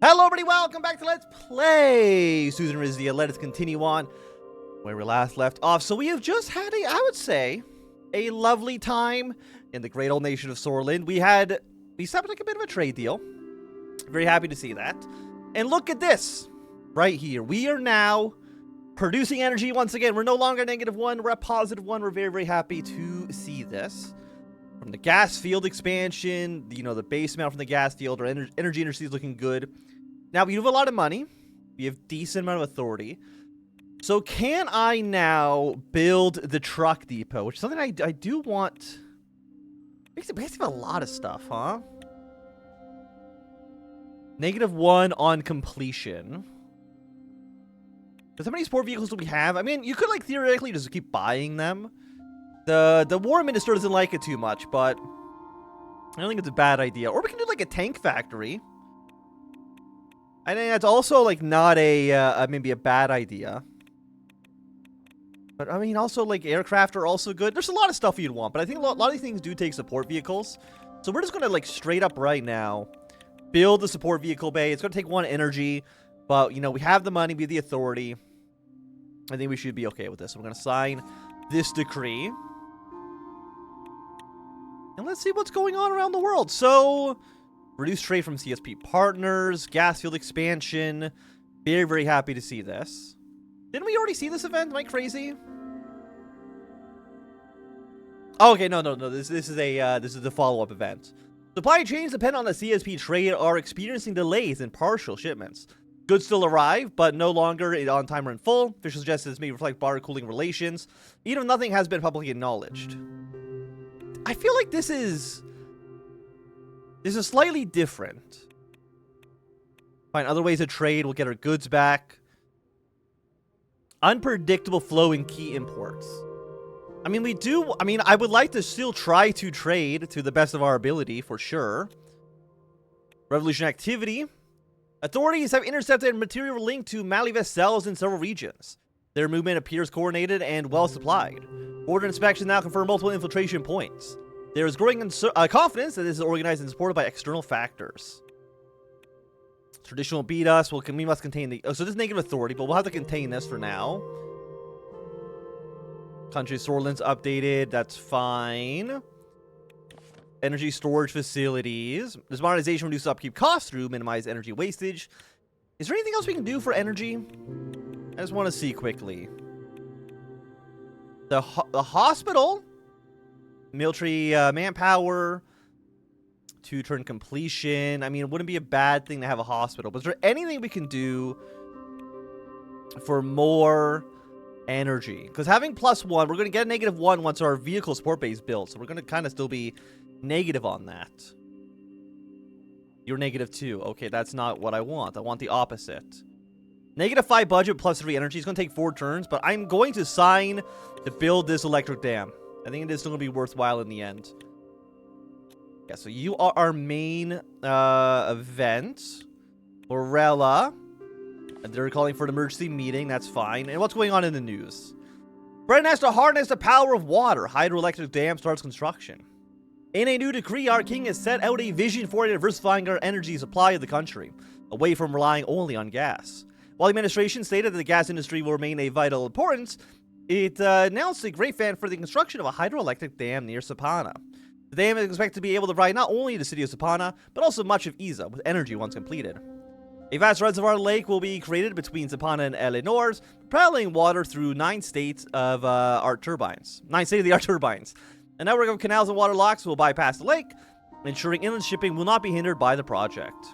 Hello everybody, welcome back to Let's Play Suzerain Rizia. Let us continue on where we last left off. So we have just had I would say, a lovely time in the great old nation of Sorland. We set like a bit of a trade deal. Very happy to see that. And look at this, right here. We are now producing energy once again. We're no longer -1, we're at +1. We're very, very happy to see this. From the gas field expansion, the base amount from the gas field, our energy industry is looking good. Now, we have a lot of money. We have decent amount of authority. So can I now build the truck depot, which is something I do want. We have a lot of stuff, huh? -1 on completion. Because how many support vehicles do we have? I mean, you could like theoretically just keep buying them. The war minister doesn't like it too much, but I don't think it's a bad idea. Or we can do like a tank factory. I think that's also like not maybe a bad idea. But I mean, also like aircraft are also good. There's a lot of stuff you'd want, but I think a lot of these things do take support vehicles. So we're just gonna like straight up right now build the support vehicle bay. It's gonna take 1 energy, but we have the money, we have the authority. I think we should be okay with this. So we're gonna sign this decree. And let's see what's going on around the world. So, reduce trade from CSP partners, gas field expansion. Very, very happy to see this. Didn't we already see this event? Am I crazy? Oh, okay, no. This is the follow-up event. Supply chains dependent on the CSP trade are experiencing delays in partial shipments. Goods still arrive, but no longer on time or in full. Officials suggest this may reflect border cooling relations, even if nothing has been publicly acknowledged. I feel like this is slightly different. Find other ways of trade. We'll get our goods back. Unpredictable flow in key imports. I mean, I would like to still try to trade to the best of our ability, for sure. Revolution activity. Authorities have intercepted material linked to Malivest cells in several regions. Their movement appears coordinated and well supplied. Border inspections now confirm multiple infiltration points. There is growing confidence that this is organized and supported by external factors. Traditional beat us. We must contain the... Oh, so this is negative authority, but we'll have to contain this for now. Country Sorland's updated. That's fine. Energy storage facilities. This modernization reduces upkeep costs through minimize energy wastage. Is there anything else we can do for energy? I just want to see quickly. The hospital, military manpower, 2-turn completion. I mean, it wouldn't be a bad thing to have a hospital. But is there anything we can do for more energy? Because having +1, we're going to get a -1 once our vehicle support base is built. So we're going to kind of still be negative on that. You're -2. Okay, that's not what I want. I want the opposite. -5 budget +3 energy. It's going to take 4 turns, but I'm going to sign to build this electric dam. I think it is still going to be worthwhile in the end. Yeah, so you are our main event. Orella. They're calling for an emergency meeting. That's fine. And what's going on in the news? Britain has to harness the power of water. Hydroelectric dam starts construction. In a new decree, our king has set out a vision for diversifying our energy supply of the country, away from relying only on gas. While the administration stated that the gas industry will remain a vital importance, it announced a great fan for the construction of a hydroelectric dam near Sapana. The dam is expected to be able to provide not only the city of Sapana, but also much of Iza with energy once completed. A vast reservoir lake will be created between Sapana and Eleanor's, propelling water through 9 states of art turbines. 9 state-of-the-art turbines. A network of canals and water locks will bypass the lake, ensuring inland shipping will not be hindered by the project.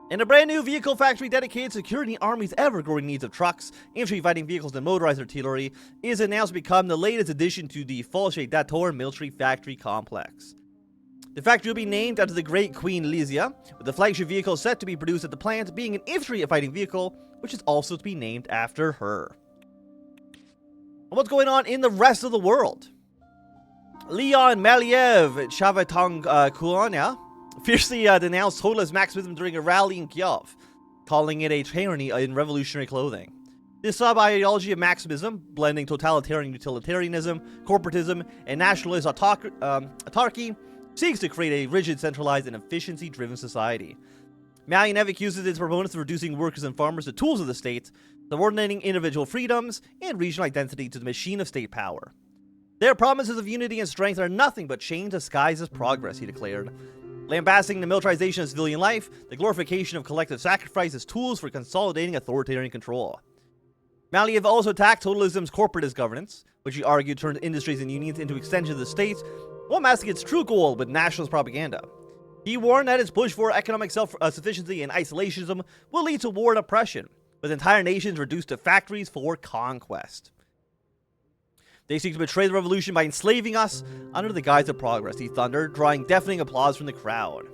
In a brand new vehicle factory dedicated to securing the Army's ever-growing needs of trucks, infantry fighting vehicles, and motorized artillery, is announced to become the latest addition to the Falche Dator military factory complex. The factory will be named after the great Queen Rizia, with the flagship vehicle set to be produced at the plant being an infantry fighting vehicle, which is also to be named after her. And what's going on in the rest of the world? Leon Maliev Chavatong Kuanya fiercely denounced totalist Marxism during a rally in Kiev, calling it a tyranny in revolutionary clothing. This sub-ideology of Marxism, blending totalitarian utilitarianism, corporatism, and nationalist autarky, seeks to create a rigid, centralized, and efficiency-driven society. Maliev accuses its proponents of reducing workers and farmers to tools of the state, subordinating individual freedoms and regional identity to the machine of state power. Their promises of unity and strength are nothing but change disguised as progress, he declared. Lambasting the militarization of civilian life, the glorification of collective sacrifice as tools for consolidating authoritarian control. Maliev also attacked totalism's corporatist governance, which he argued turned industries and unions into extensions of the state, while masking its true goal with nationalist propaganda. He warned that its push for economic self-sufficiency and isolationism will lead to war and oppression, with entire nations reduced to factories for conquest. They seek to betray the revolution by enslaving us under the guise of progress, he thundered, drawing deafening applause from the crowd.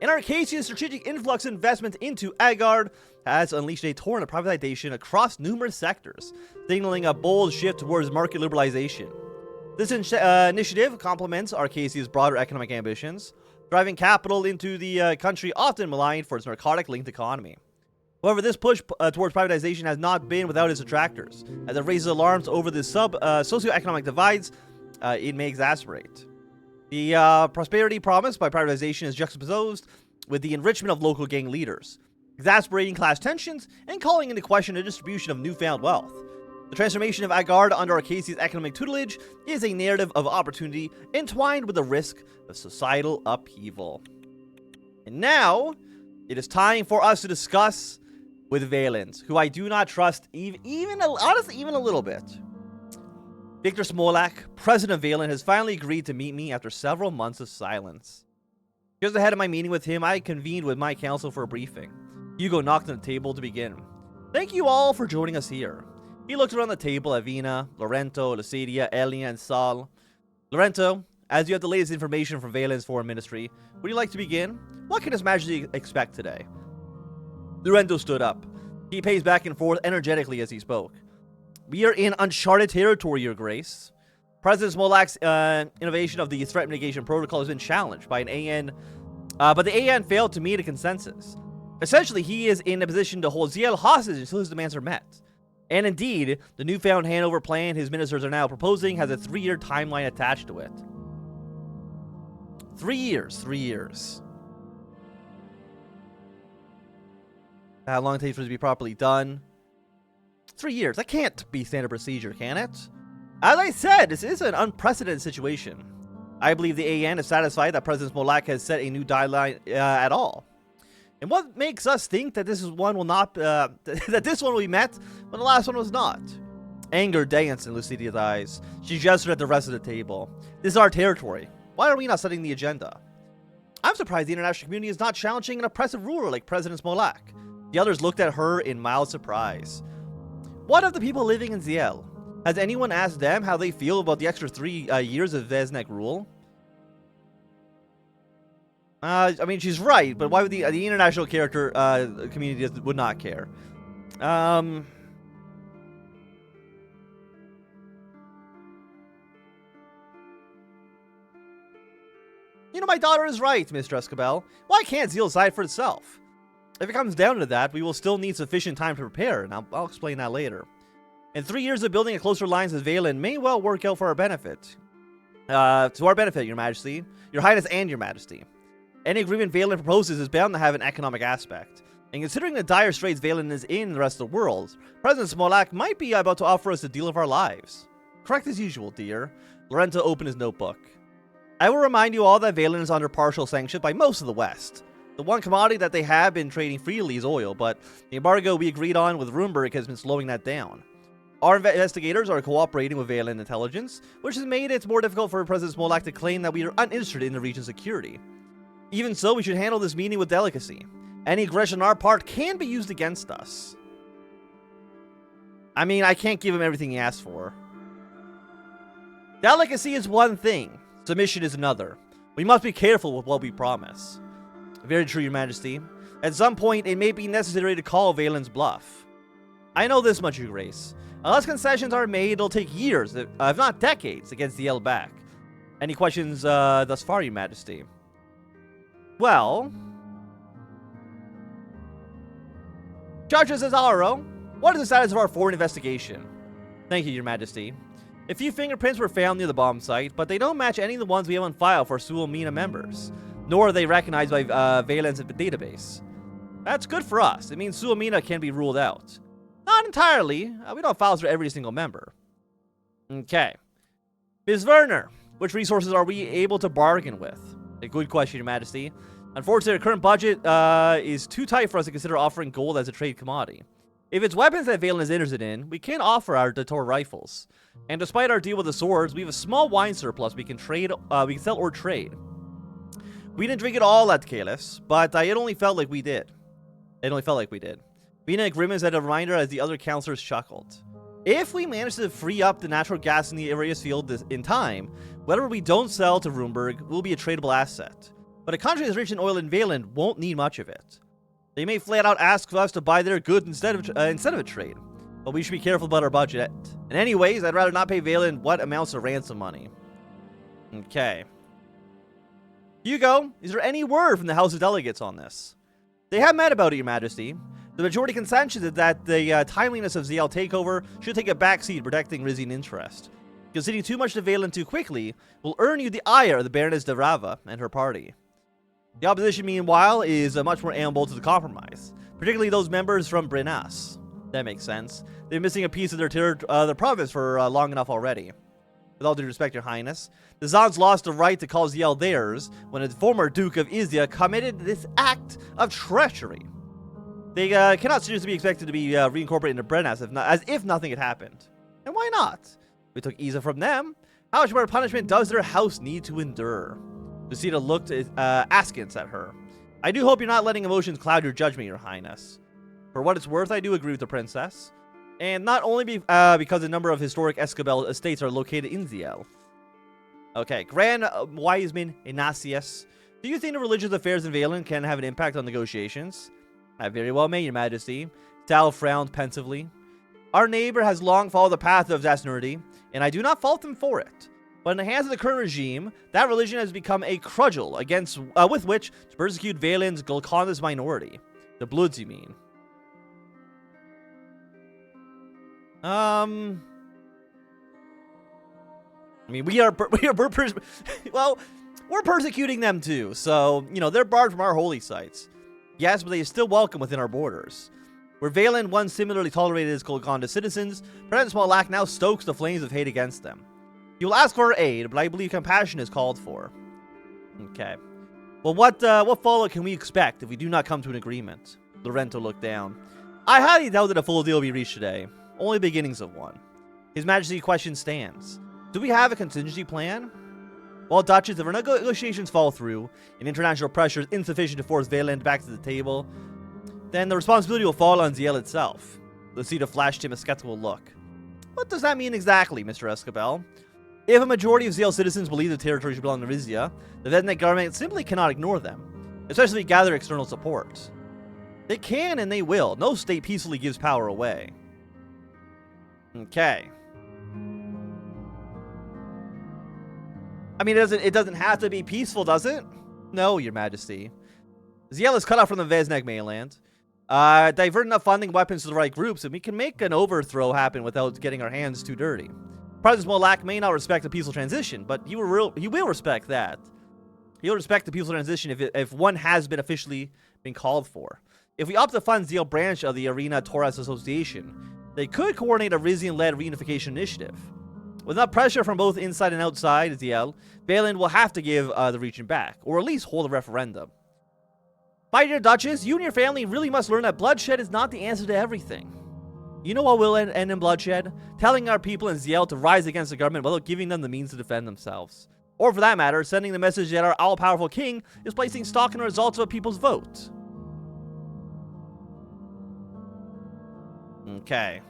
In Arcasia's strategic influx investment into Agard has unleashed a torrent of privatization across numerous sectors, signaling a bold shift towards market liberalization. This initiative complements Arcasia's broader economic ambitions, driving capital into the country often maligned for its narcotic-linked economy. However, this push towards privatization has not been without its detractors, as it raises alarms over the socioeconomic divides it may exacerbate. The prosperity promised by privatization is juxtaposed with the enrichment of local gang leaders, exacerbating class tensions and calling into question the distribution of newfound wealth. The transformation of Agard under Arcasia's economic tutelage is a narrative of opportunity entwined with the risk of societal upheaval. And now, it is time for us to discuss with Wehlen, who I do not trust honestly even a little bit. Victor Smolak, president of Wehlen, has finally agreed to meet me after several months of silence. Just ahead of my meeting with him, I convened with my council for a briefing. Hugo knocked on the table to begin. Thank you all for joining us here. He looked around the table at Vina, Lorento, Lucidia, Elia, and Sal. Lorento, as you have the latest information from Wehlen's foreign ministry, would you like to begin? What can His Majesty expect today? Lorento stood up. He paced back and forth energetically as he spoke. We are in uncharted territory, Your Grace. President Smolak's innovation of the threat mitigation protocol has been challenged by an AN, but the AN failed to meet a consensus. Essentially, he is in a position to hold Zille hostage until his demands are met. And indeed, the newfound handover plan his ministers are now proposing has a 3-year timeline attached to it. 3 years. How long it takes for it to be properly done? 3 years. That can't be standard procedure, can it? As I said, this is an unprecedented situation. I believe the AN is satisfied that President Smolak has set a new deadline at all. And what makes us think that this one will not, that this one will be met when the last one was not? Anger danced in Lucidia's eyes. She gestured at the rest of the table. This is our territory. Why are we not setting the agenda? I'm surprised the international community is not challenging an oppressive ruler like President Smolak. The others looked at her in mild surprise. What of the people living in Zille? Has anyone asked them how they feel about the extra 3 years of Veznek rule? I mean, she's right, but why would the international character community would not care? You know, my daughter is right, Mr. Escabel. Why can't Zille decide for itself? If it comes down to that, we will still need sufficient time to prepare, and I'll explain that later. In 3 years of building a closer alliance with Wehlen may well work out for our benefit. To our benefit, Your Majesty. Your Highness and Your Majesty. Any agreement Wehlen proposes is bound to have an economic aspect. And considering the dire straits Wehlen is in the rest of the world, President Smolak might be about to offer us the deal of our lives. Correct as usual, dear. Lorento opened his notebook. I will remind you all that Wehlen is under partial sanction by most of the West. The one commodity that they have been trading freely is oil, but the embargo we agreed on with Rumberg has been slowing that down. Our investigators are cooperating with Wehlen intelligence, which has made it more difficult for President Smolak to claim that we are uninterested in the region's security. Even so, we should handle this meeting with delicacy. Any aggression on our part can be used against us. I mean, I can't give him everything he asked for. Delicacy is one thing, submission is another. We must be careful with what we promise. Very true, Your Majesty. At some point, it may be necessary to call Wehlen's bluff. I know this much, Your Grace. Unless concessions are made, it'll take years, if not decades, to get Zille back. Any questions thus far, Your Majesty? Well... Judge Cesaro, what is the status of our foreign investigation? Thank you, Your Majesty. A few fingerprints were found near the bomb site, but they don't match any of the ones we have on file for Sulamina members. nor are they recognized by Wehlen's database. That's good for us. It means Suamina can be ruled out. Not entirely. We don't have files for every single member. Okay. Ms. Werner, which resources are we able to bargain with? A good question, Your Majesty. Unfortunately, our current budget is too tight for us to consider offering gold as a trade commodity. If it's weapons that Wehlen is interested in, we can offer our Dator rifles. And despite our deal with the swords, we have a small wine surplus we can trade. We can sell or trade. We didn't drink it all at Kalis, but it only felt like we did. Vina grimaced at a reminder as the other counselors chuckled. If we manage to free up the natural gas in the Arius field in time, whatever we don't sell to Rumberg will be a tradable asset. But a country as rich in oil as Wehlen won't need much of it. They may flat out ask us to buy their goods instead of a trade, but we should be careful about our budget. And anyways, I'd rather not pay Wehlen what amounts to ransom money. Okay. Hugo, is there any word from the House of Delegates on this? They have met about it, Your Majesty. The majority consensus is that the timeliness of Zille takeover should take a backseat protecting Rizian interest. Conceding too much to Wehlen too quickly will earn you the ire of the Baroness de Rava and her party. The opposition, meanwhile, is much more amenable to the compromise, particularly those members from Brenas. That makes sense. They're missing a piece of their province for long enough already. With all due respect, Your Highness, the Zons lost the right to call Zille theirs when a former Duke of Izia committed this act of treachery. They cannot seriously be expected to be reincorporated into Brenas as if nothing had happened. And why not? We took Iza from them. How much more punishment does their house need to endure? Lucida looked askance at her. I do hope you're not letting emotions cloud your judgment, Your Highness. For what it's worth, I do agree with the princess. And not only because a number of historic Escabel estates are located in Zille. Okay, Grand Wiseman Ignatius. Do you think the religious affairs in Wehlen can have an impact on negotiations? I very well may, Your Majesty. Sal frowned pensively. Our neighbor has long followed the path of Zasnurdi, and I do not fault him for it. But in the hands of the current regime, that religion has become a cudgel against with which to persecute Wehlen's Golconda's minority. The Bloods, you mean? I mean, we're persecuting them too. So, you know, they're barred from our holy sites. Yes, but they are still welcome within our borders. Where Wehlen once similarly tolerated his Golconda citizens, President Smolak now stokes the flames of hate against them. You will ask for our aid, but I believe compassion is called for. Okay. Well, what follow can we expect if we do not come to an agreement? Lorento looked down. I highly doubt that a full deal will be reached today. Only beginnings of one. His Majesty's question stands. Do we have a contingency plan? Well, Duchess, if our negotiations fall through, and international pressure is insufficient to force Wehlen back to the table, then the responsibility will fall on Zille itself. Lucida flashed him a skeptical look. What does that mean exactly, Mr. Escabel? If a majority of Zille citizens believe the territory should belong to Rizia, the Vednik government simply cannot ignore them, especially if they gather external support. They can and they will. No state peacefully gives power away. Okay. I mean, it doesn't have to be peaceful, does it? No, Your Majesty. Zille is cut off from the Vesnek mainland. Divert enough funding weapons to the right groups, and we can make an overthrow happen without getting our hands too dirty. President Smolak may not respect a peaceful transition, but he will respect that. He'll respect the peaceful transition if one has been officially been called for. If we opt to fund Zille branch of the Arena Toras Association, they could coordinate a Rizian-led reunification initiative. With enough pressure from both inside and outside Zille, Wehlen will have to give the region back, or at least hold a referendum. My dear Duchess, you and your family really must learn that bloodshed is not the answer to everything. You know what will end in bloodshed? Telling our people in Zille to rise against the government without giving them the means to defend themselves. Or for that matter, sending the message that our all-powerful king is placing stock in the results of a people's vote. Okay.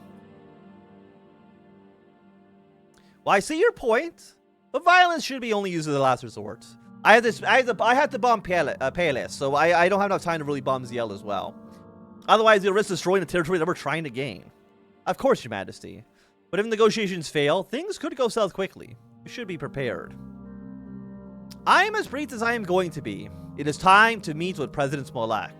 Well, I see your point, but violence should be only used as a last resort. I had to bomb Palis, so I don't have enough time to really bomb Zille as well. Otherwise, you'll risk destroying the territory that we're trying to gain. Of course, Your Majesty. But if negotiations fail, things could go south quickly. You should be prepared. I am as brief as I am going to be. It is time to meet with President Smolak.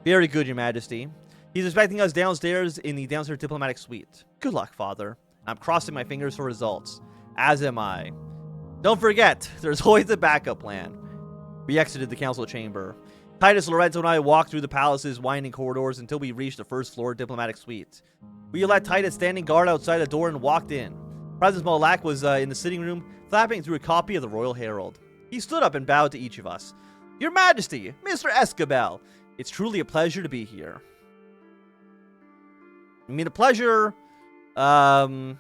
Very good, Your Majesty. He's expecting us downstairs in the downstairs diplomatic suite. Good luck, Father. I'm crossing my fingers for results. As am I. Don't forget, there's always a backup plan. We exited the council chamber. Titus, Lorenzo, and I walked through the palace's winding corridors until we reached the first floor diplomatic suite. We let Titus standing guard outside the door and walked in. President Molak was in the sitting room, flapping through a copy of the Royal Herald. He stood up and bowed to each of us. Your Majesty, Mr. Escabel, it's truly a pleasure to be here. The pleasure is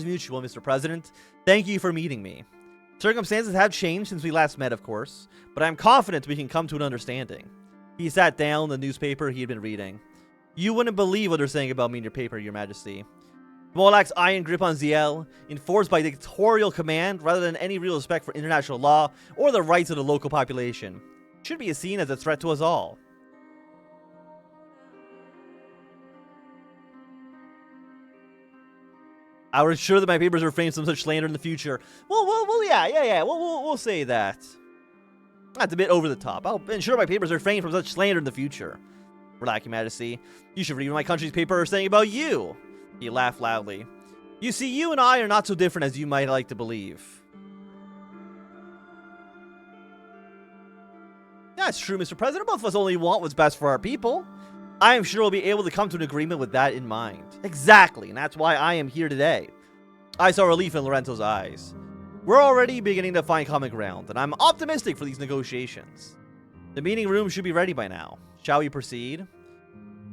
mutual, Mr. President. Thank you for meeting me. Circumstances have changed since we last met, of course, but I'm confident we can come to an understanding. He sat down the newspaper he had been reading. You wouldn't believe what they're saying about me in your paper, Your Majesty. Molak's iron grip on Zille, enforced by dictatorial command rather than any real respect for international law or the rights of the local population, should be seen as a threat to us all. I was sure that my papers refrain from such slander in the future. Yeah. We'll say that. That's a bit over the top. I'll ensure my papers refrain from such slander in the future. Relax, Your Majesty. You should read what my country's paper are saying about you. He laughed loudly. You see, you and I are not so different as you might like to believe. That's true, Mr. President. Both of us only want what's best for our people. I am sure we'll be able to come to an agreement with that in mind. Exactly, and that's why I am here today. I saw relief in Lorenzo's eyes. We're already beginning to find common ground, and I'm optimistic for these negotiations. The meeting room should be ready by now. Shall we proceed?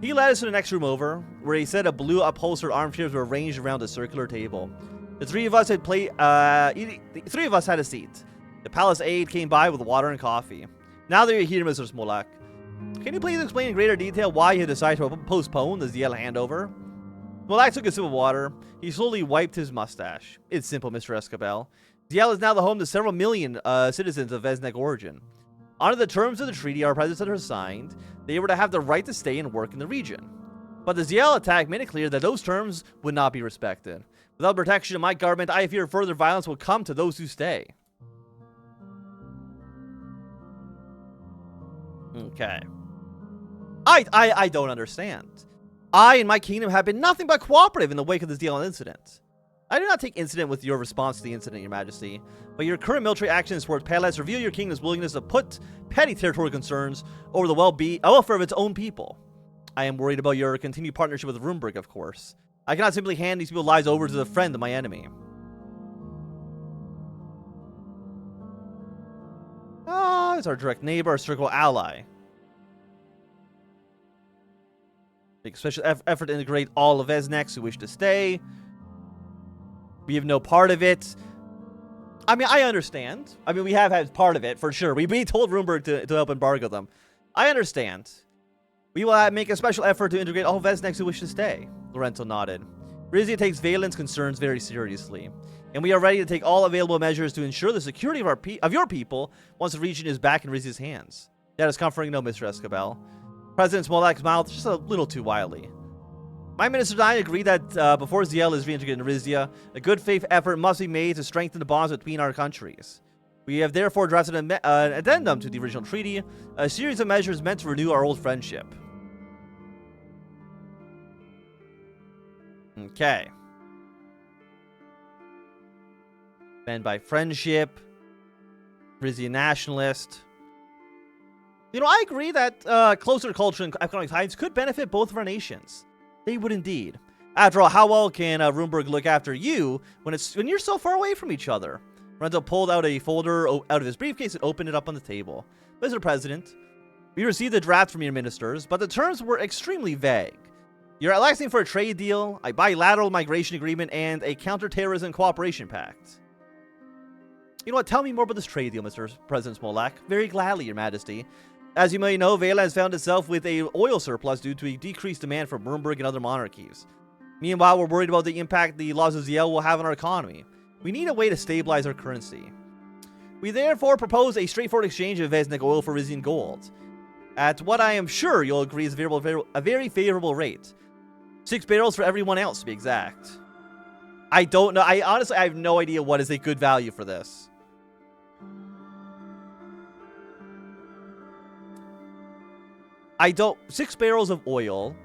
He led us to the next room over, where a set of blue upholstered armchairs were arranged around a circular table. The three of us had a seat. The palace aide came by with water and coffee. Now that you're here, Mr. Smolak, can you please explain in greater detail why you decided to postpone the Zille handover? Smolak took a sip of water. He slowly wiped his mustache. It's simple, Mr. Escabel. Zille is now the home to several million citizens of Veznek origin. Under the terms of the treaty our predecessors signed, they were to have the right to stay and work in the region. But the Zille attack made it clear that those terms would not be respected. Without protection of my government, I fear further violence will come to those who stay. Okay. I don't understand. I and my kingdom have been nothing but cooperative in the wake of this Zille incident. I do not take incident with your response to the incident, Your Majesty, but your current military actions towards Palace reveal your kingdom's willingness to put petty territorial concerns over the welfare of its own people. I am worried about your continued partnership with Rumberg, of course. I cannot simply hand these people's lives over to the friend of my enemy. It's our direct neighbor, our circle ally. Make special effort to integrate all of Vezneks who wish to stay. We have no part of it. I mean, I understand. I mean, we have had part of it, for sure. We told Rumberg to help embargo them. I understand. We will make a special effort to integrate all Vezneks who wish to stay. Lorenzo nodded. Rizia takes Wehlen's concerns very seriously, and we are ready to take all available measures to ensure the security of your people once the region is back in Rizia's hands. That is comforting, no, Mr. Escabel. President Smolak's mouth just a little too wildly. My minister and I agree that before Zille is reintegrated in Rizia, a good faith effort must be made to strengthen the bonds between our countries. We have therefore drafted an addendum to the original treaty, a series of measures meant to renew our old friendship. Okay. Banned by friendship. Rizia nationalist. You know, I agree that closer culture and economic ties could benefit both of our nations. They would indeed. After all, how well can Rumberg look after you when you're so far away from each other? Lorenzo pulled out a folder out of his briefcase and opened it up on the table. Mr. President, we received the draft from your ministers, but the terms were extremely vague. You're asking for a trade deal, a bilateral migration agreement, and a counterterrorism cooperation pact. You know what? Tell me more about this trade deal, Mr. President Smolak. Very gladly, Your Majesty. As you may know, Wehlen has found itself with a oil surplus due to a decreased demand from Rumberg and other monarchies. Meanwhile, we're worried about the impact the laws of Zille will have on our economy. We need a way to stabilize our currency. We therefore propose a straightforward exchange of Veznek oil for Rizian gold, at what I am sure you'll agree is a very favorable rate. 6 barrels for everyone else, to be exact. I don't know. Honestly, I have no idea what is a good value for this. I don't... 6 barrels of oil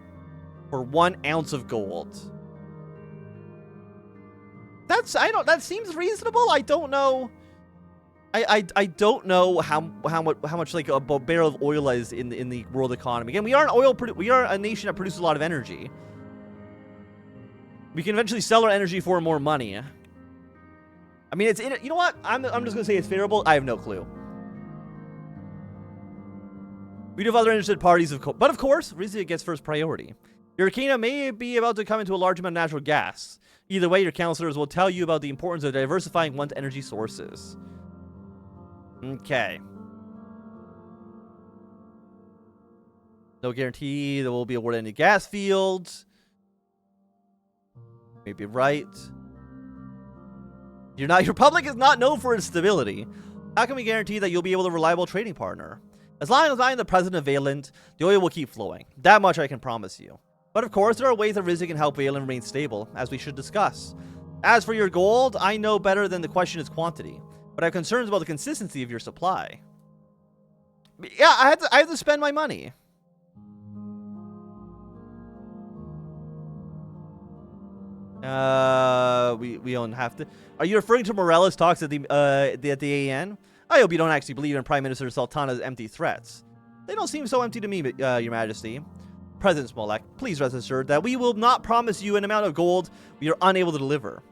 for 1 ounce of gold. That seems reasonable. I don't know. I don't know how much like a barrel of oil is in the world economy. Again, we are a nation that produces a lot of energy. We can eventually sell our energy for more money. I mean, it's in it. You know what? I'm just gonna say it's favorable. I have no clue. We do have other interested parties, but of course, Rizia gets first priority. Your kingdom may be about to come into a large amount of natural gas. Either way, your counselors will tell you about the importance of diversifying one's energy sources. Okay. No guarantee that we'll be awarded any gas fields. Maybe right. Your republic is not known for its stability. How can we guarantee that you'll be able to reliable trading partner? As long as I am the president of Wehlen, the oil will keep flowing. That much I can promise you. But of course, there are ways that Rizia can help Wehlen remain stable, as we should discuss. As for your gold, I know better than the question is quantity, but I have concerns about the consistency of your supply. Yeah, I have to spend my money. We don't have to. Are you referring to Morello's talks at the AN? I hope you don't actually believe in Prime Minister Sultana's empty threats. They don't seem so empty to me, Your Majesty. President Smolak, please rest assured that we will not promise you an amount of gold we are unable to deliver.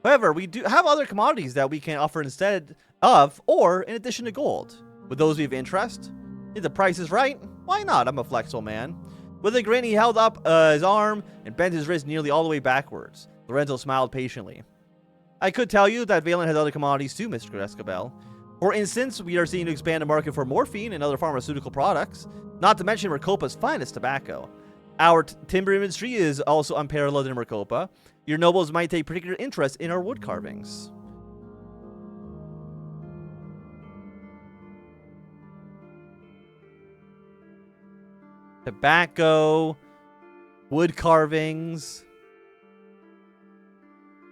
However, we do have other commodities that we can offer instead of, or in addition to gold. Would those be of interest? If the price is right, why not? I'm a flexible man. With a grin, he held up his arm and bent his wrist nearly all the way backwards. Lorenzo smiled patiently. I could tell you that Wehlen has other commodities too, Mr. Escobel. For instance, we are seeing to expand the market for morphine and other pharmaceutical products, not to mention Merkopa's finest tobacco. Our timber industry is also unparalleled in Merkopa. Your nobles might take particular interest in our wood carvings. Tobacco, wood carvings.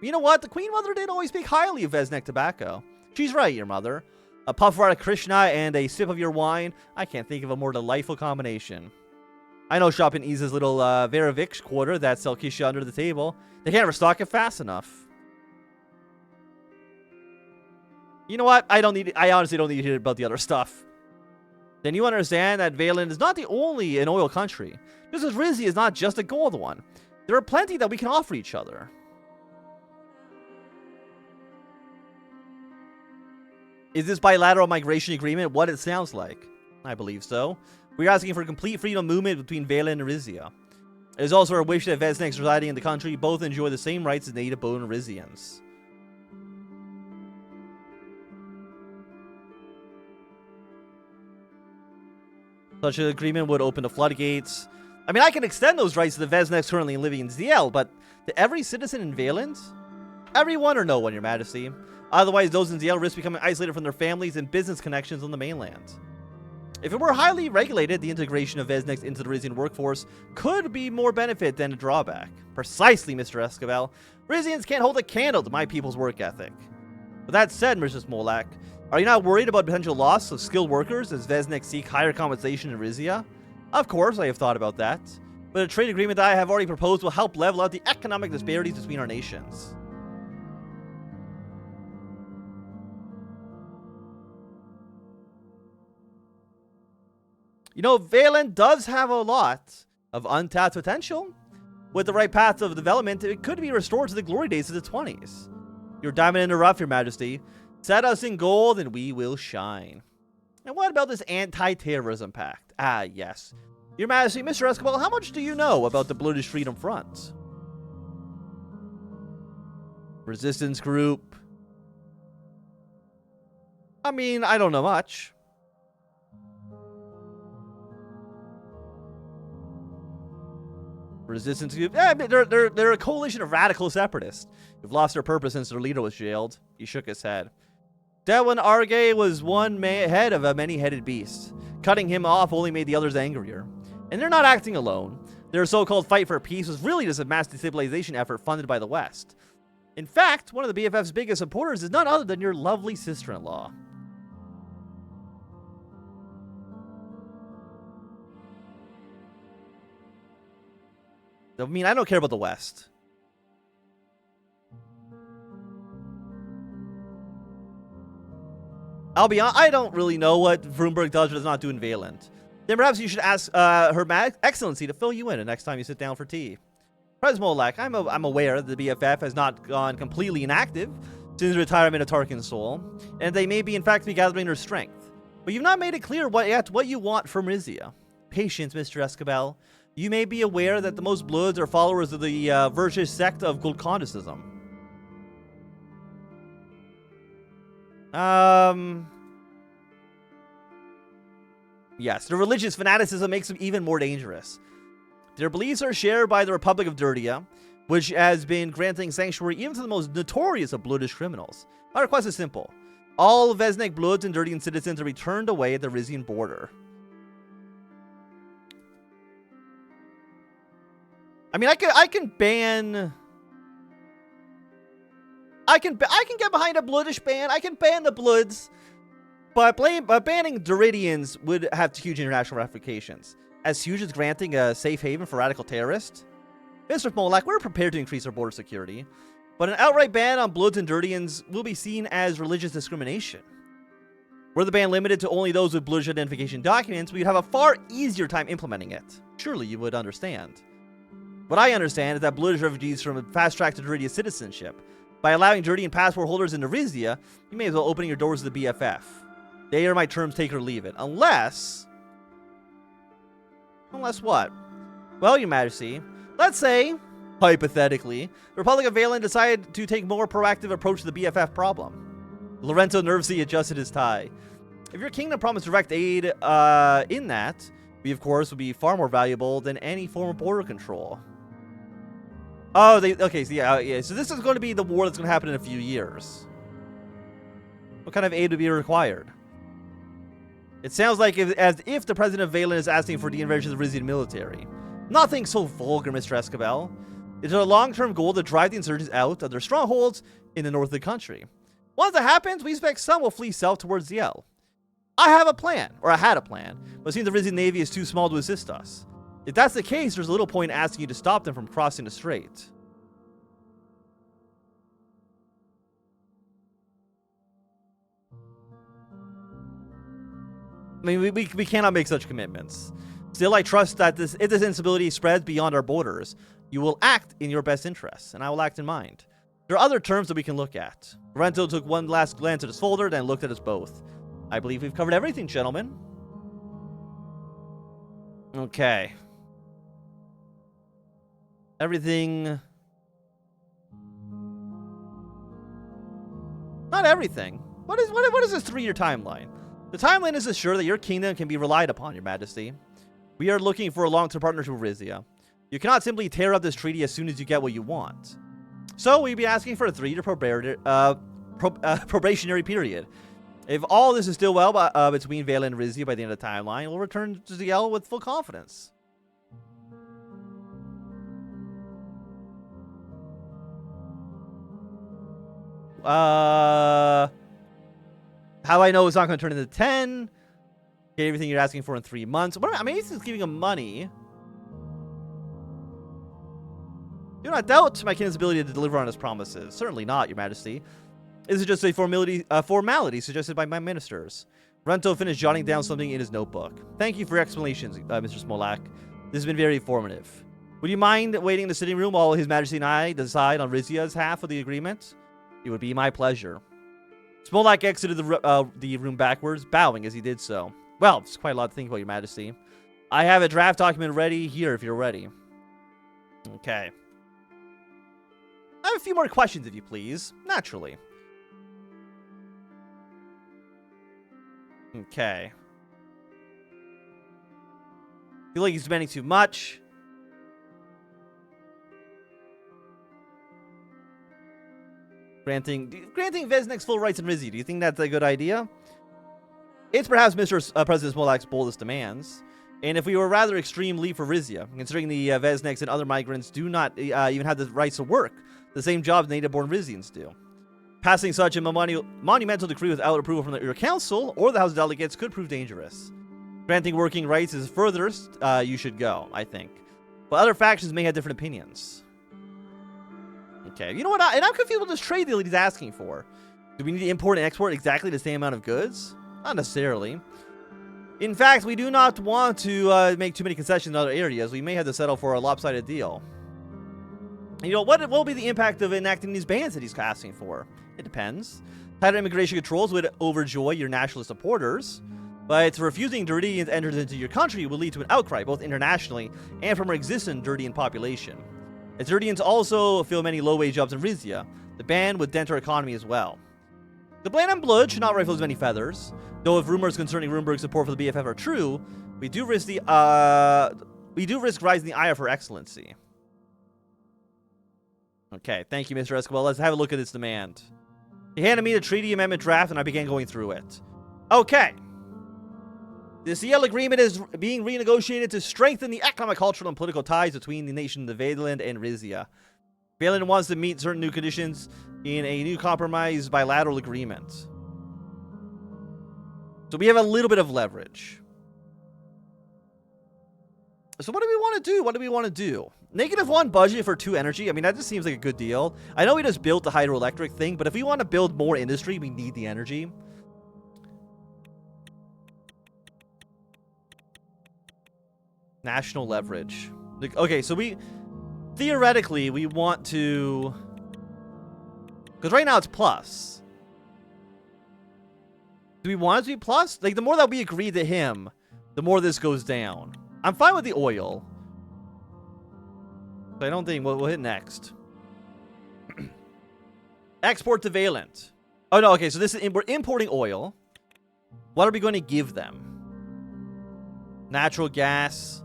You know what? The Queen Mother didn't always speak highly of Veznek tobacco. She's right, your mother. A puff of Hare Krishna and a sip of your wine. I can't think of a more delightful combination. I know shop in Isa's little Verovich quarter that sell Kisha under the table. They can't restock it fast enough. You know what? I honestly don't need to hear about the other stuff. Then you understand that Wehlen is not the only an oil country. Just as Rizia is not just a gold one. There are plenty that we can offer each other. Is this bilateral migration agreement what it sounds like? I believe so. We're asking for complete freedom of movement between Wehlen and Rizia. It is also our wish that Vezneks residing in the country both enjoy the same rights as native born Rizians. Such an agreement would open the floodgates. I mean, I can extend those rights to the Vezneks currently living in Zille, but to every citizen in Wehlen? Everyone or no one, Your Majesty. Otherwise, those in Zille risk becoming isolated from their families and business connections on the mainland. If it were highly regulated, the integration of Vezneks into the Rizian workforce could be more benefit than a drawback. Precisely, Mr. Escobel. Rizians can't hold a candle to my people's work ethic. With that said, Mrs. Molak, are you not worried about potential loss of skilled workers as Vezneks seek higher compensation in Rizia? Of course, I have thought about that. But a trade agreement that I have already proposed will help level out the economic disparities between our nations. You know, Wehlen does have a lot of untapped potential. With the right path of development, it could be restored to the glory days of the 20s. Your diamond in the rough, Your Majesty. Set us in gold and we will shine. And what about this anti-terrorism pact? Ah, yes. Your Majesty, Mr. Escobel, how much do you know about the British Freedom Front? Resistance group. I mean, I don't know much. Resistance group. They're a coalition of radical separatists who've lost their purpose since their leader was jailed. He shook his head. Delwyn Arge was one head of a many-headed beast. Cutting him off only made the others angrier. And they're not acting alone. Their so-called fight for peace was really just a mass destabilization effort funded by the West. In fact, one of the BFF's biggest supporters is none other than your lovely sister-in-law. I mean, I don't care about the West. I'll be honest, I don't really know what Vroomberg does or does not do in Wehlen. Then perhaps you should ask Her Excellency to fill you in the next time you sit down for tea. President Molak, I'm aware that the BFF has not gone completely inactive since the retirement of Tarkin Sol, and they may be in fact be gathering their strength. But you've not made it clear what you want from Rizia. Patience, Mr. Escabel. You may be aware that the most Bloods are followers of the Vertish sect of Golcondicism. Yes, their religious fanaticism makes them even more dangerous. Their beliefs are shared by the Republic of Dirtia, which has been granting sanctuary even to the most notorious of Bloodish criminals. My request is simple. All Veznek Bloods and Dirtian citizens are returned away at the Rizian border. I mean, I can ban... I can get behind a Bloodish ban. I can ban the Bloods. But banning Duridians would have huge international ramifications. As huge as granting a safe haven for radical terrorists? Mr. Molak, we're prepared to increase our border security. But an outright ban on Bloods and Duridians will be seen as religious discrimination. Were the ban limited to only those with Bloodish identification documents, we'd have a far easier time implementing it. Surely you would understand. What I understand is that Bloodish refugees from a fast track to Duridian citizenship. By allowing Duridian passport holders into Rizia, you may as well open your doors to the BFF. They are my terms, take or leave it. Unless what? Well, Your Majesty, let's say, hypothetically, the Republic of Wehlen decided to take a more proactive approach to the BFF problem. Lorenzo nervously adjusted his tie. If your kingdom promised direct aid in that, we of course would be far more valuable than any form of border control. Oh, okay, so yeah, so this is going to be the war that's going to happen in a few years. What kind of aid would be required? It sounds like as if the president of Wehlen is asking for the invasion of the Rizian military. Nothing so vulgar, Mr. Escabel. It's a long-term goal to drive the insurgents out of their strongholds in the north of the country. Once that happens, we expect some will flee south towards Zille. I have a plan, or I had a plan, but it seems the Rizian Navy is too small to assist us. If that's the case, there's little point in asking you to stop them from crossing the strait. I mean, we cannot make such commitments. Still, I trust that if this instability spreads beyond our borders, you will act in your best interests, and I will act in mind. There are other terms that we can look at. Lorenzo took one last glance at his folder, then looked at us both. I believe we've covered everything, gentlemen. Okay. Everything... Not everything. What is this 3-year timeline? The timeline is assured that your kingdom can be relied upon, Your Majesty. We are looking for a long-term partnership with Rizia. You cannot simply tear up this treaty as soon as you get what you want. So we'd be asking for a 3-year probationary period. If all this is still well between Wehlen and Rizia by the end of the timeline, we'll return to Zille with full confidence. How I know it's not going to turn into 10? Get everything you're asking for in 3 months. I mean, he's just giving him money. Do not doubt my kingdom's ability to deliver on his promises. Certainly not, Your Majesty. This is just a formality suggested by my ministers. Rento finished jotting down something in his notebook. Thank you for your explanations, Mr. Smolak. This has been very informative. Would you mind waiting in the sitting room while His Majesty and I decide on Rizia's half of the agreement? It would be my pleasure. Smolak exited the room backwards, bowing as he did so. Well, it's quite a lot to think about, Your Majesty. I have a draft document ready here if you're ready. Okay. I have a few more questions, if you please. Naturally. Okay. Feel like he's spending too much. Granting Veznek's full rights in Rizia. Do you think that's a good idea? It's perhaps Mr. President Smolak's boldest demands. And if we were rather extreme leap for Rizia, considering the Vezneks and other migrants do not even have the rights to work, the same jobs native-born Rizians do. Passing such a monumental decree without approval from your council or the House of Delegates could prove dangerous. Granting working rights is furthest you should go, I think. But other factions may have different opinions. Okay, you know what? And I'm confused with this trade deal he's asking for. Do we need to import and export exactly the same amount of goods? Not necessarily. In fact, we do not want to make too many concessions in other areas. We may have to settle for a lopsided deal. You know, what will be the impact of enacting these bans that he's asking for? It depends. Tighter immigration controls would overjoy your nationalist supporters, but refusing Duridians entered into your country will lead to an outcry, both internationally and from our existing Duridian population. As Duridians also fill many low-wage jobs in Rizia, the ban would dent our economy as well. The blade and blood should not rifle as many feathers, though if rumors concerning Runeberg's support for the BFF are true, we do risk rising the ire for excellency. Okay, thank you, Mr. Escobar. Let's have a look at this demand. He handed me the treaty amendment draft, and I began going through it. Okay. The Zille agreement is being renegotiated to strengthen the economic, cultural, and political ties between the nations of Wehlen and Rizia. Wehlen wants to meet certain new conditions in a new compromise bilateral agreement. So we have a little bit of leverage. So what do we want to do? What do we want to do? -1 budget for 2 energy. I mean, that just seems like a good deal. I know we just built the hydroelectric thing, but if we want to build more industry, we need the energy. National leverage. Okay, so theoretically, we want to... Because right now it's plus. Do we want it to be plus? Like, the more that we agree to him, the more this goes down. I'm fine with the oil. So I don't think we'll hit next. Export to Valent. Oh, no, okay, so this is... We're importing oil. What are we going to give them? Natural gas...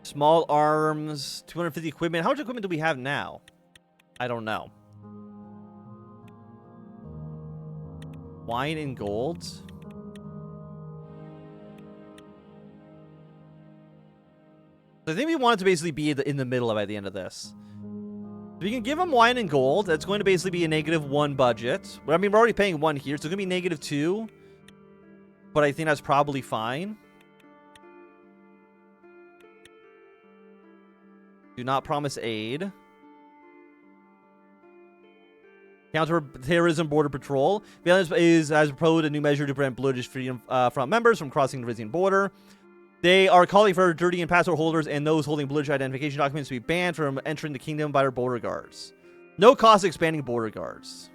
Small arms, 250 equipment. How much equipment do we have now? I don't know. Wine and gold. I think we want it to basically be in the middle by the end of this. We can give them wine and gold. That's going to basically be a -1 budget. I mean, we're already paying 1 here, so it's going to be -2. But I think that's probably fine. Do not promise aid. Counter-terrorism border patrol. Valence has proposed a new measure to prevent Bloodish Freedom Front members from crossing the Rizian border. They are calling for Duridian passport holders and those holding Bloodish identification documents to be banned from entering the kingdom by our border guards. No cost expanding border guards.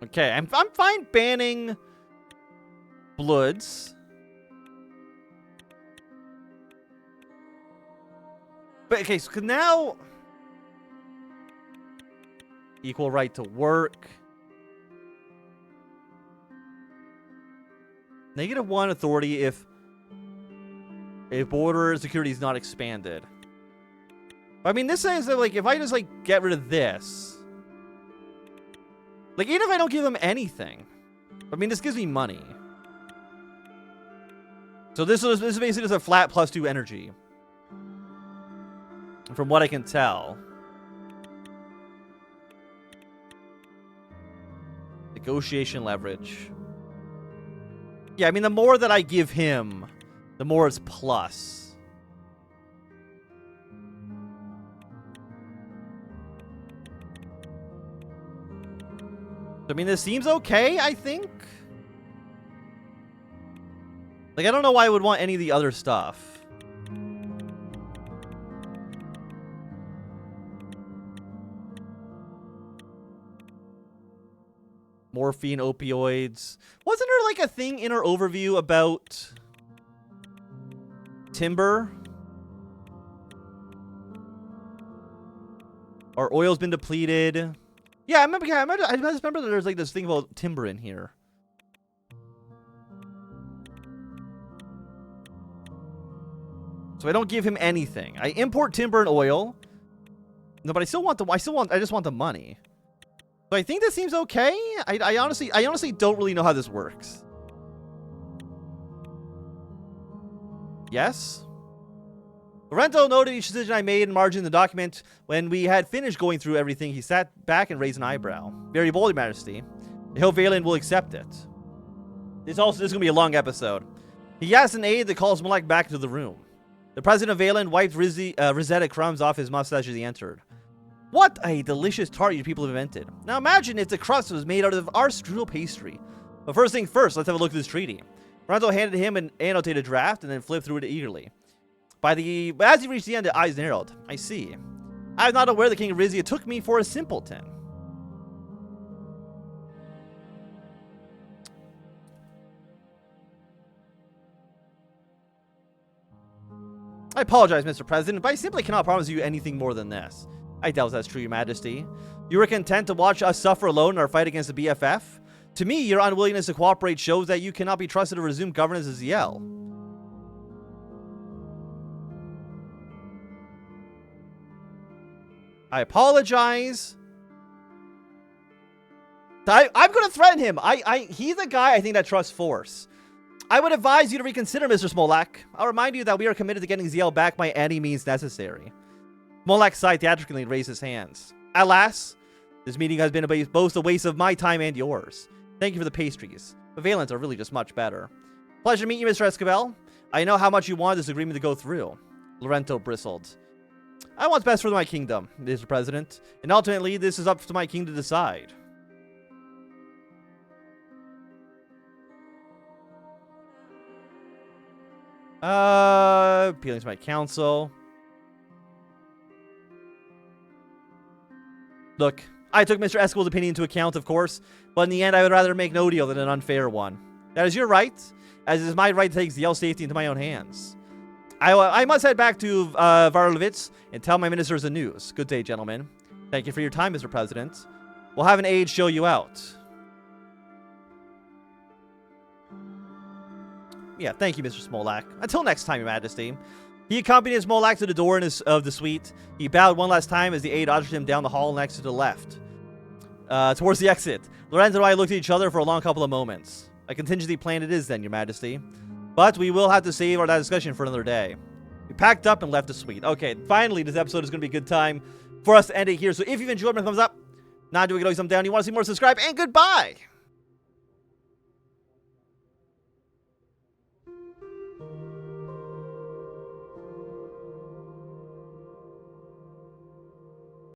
Okay, I'm fine banning Bloods. But, okay, so now... Equal right to work. -1 authority if border security is not expanded. I mean, this says that, like, if I just, like, get rid of this... Like, even if I don't give them anything... I mean, this gives me money. So this is basically just a flat +2 energy. From what I can tell. Negotiation leverage. Yeah, I mean, the more that I give him, the more it's plus. I mean, this seems okay, I think. Like, I don't know why I would want any of the other stuff. Morphine, opioids. Wasn't there like a thing in our overview about timber? Our oil's been depleted. Yeah, I remember. I just remember that there's like this thing about timber in here. So I don't give him anything. I import timber and oil. No, but I still want the. I just want the money. So I think this seems okay. I honestly don't really know how this works. Yes? Lorenzo noted each decision I made and margin in the document. When we had finished going through everything, he sat back and raised an eyebrow. Very bold, Your Majesty. I hope Wehlen will accept it. This is going to be a long episode. He asked an aide that calls Malek back to the room. The president of Wehlen wiped Rosetta crumbs off his mustache as he entered. What a delicious tart you people have invented. Now imagine if the crust was made out of our strudel pastry. But first thing first, let's have a look at this treaty. Lorenzo handed him an annotated draft and then flipped through it eagerly. As he reached the end, the eyes narrowed. I see. I was not aware the King of Rizia took me for a simpleton. I apologize, Mr. President, but I simply cannot promise you anything more than this. I doubt that's true, Your Majesty. You were content to watch us suffer alone in our fight against the BFF? To me, your unwillingness to cooperate shows that you cannot be trusted to resume governance as Zille. I apologize. I'm going to threaten him. He's a guy I think that trusts force. I would advise you to reconsider, Mr. Smolak. I'll remind you that we are committed to getting Zille back by any means necessary. Smolak sighed theatrically and raised his hands. Alas, this meeting has been both a waste of my time and yours. Thank you for the pastries. The Whehlens are really just much better. Pleasure to meet you, Mr. Escabel. I know how much you want this agreement to go through. Lorenzo bristled. I want what's best for my kingdom, Mr. President, and ultimately this is up to my king to decide. Appealing to my council. Look, I took Mr. Escabel's opinion into account, of course, but in the end I would rather make no deal than an unfair one. That is your right, as it is my right to take Zille safety into my own hands. I must head back to Varlovitz and tell my ministers the news. Good day, gentlemen. Thank you for your time, Mr. President. We'll have an aide show you out. Yeah, thank you, Mr. Smolak. Until next time, Your Majesty. He accompanied Smolak to the door of the suite. He bowed one last time as the aide ushered him down the hall next to the left. Towards the exit. Lorenzo and I looked at each other for a long couple of moments. A contingency plan it is then, Your Majesty. But we will have to save that discussion for another day. We packed up and left the suite. Okay, finally, this episode is going to be a good time for us to end it here. So if you've enjoyed, thumbs up. Not doing it, always thumbs down. You want to see more, subscribe, and goodbye!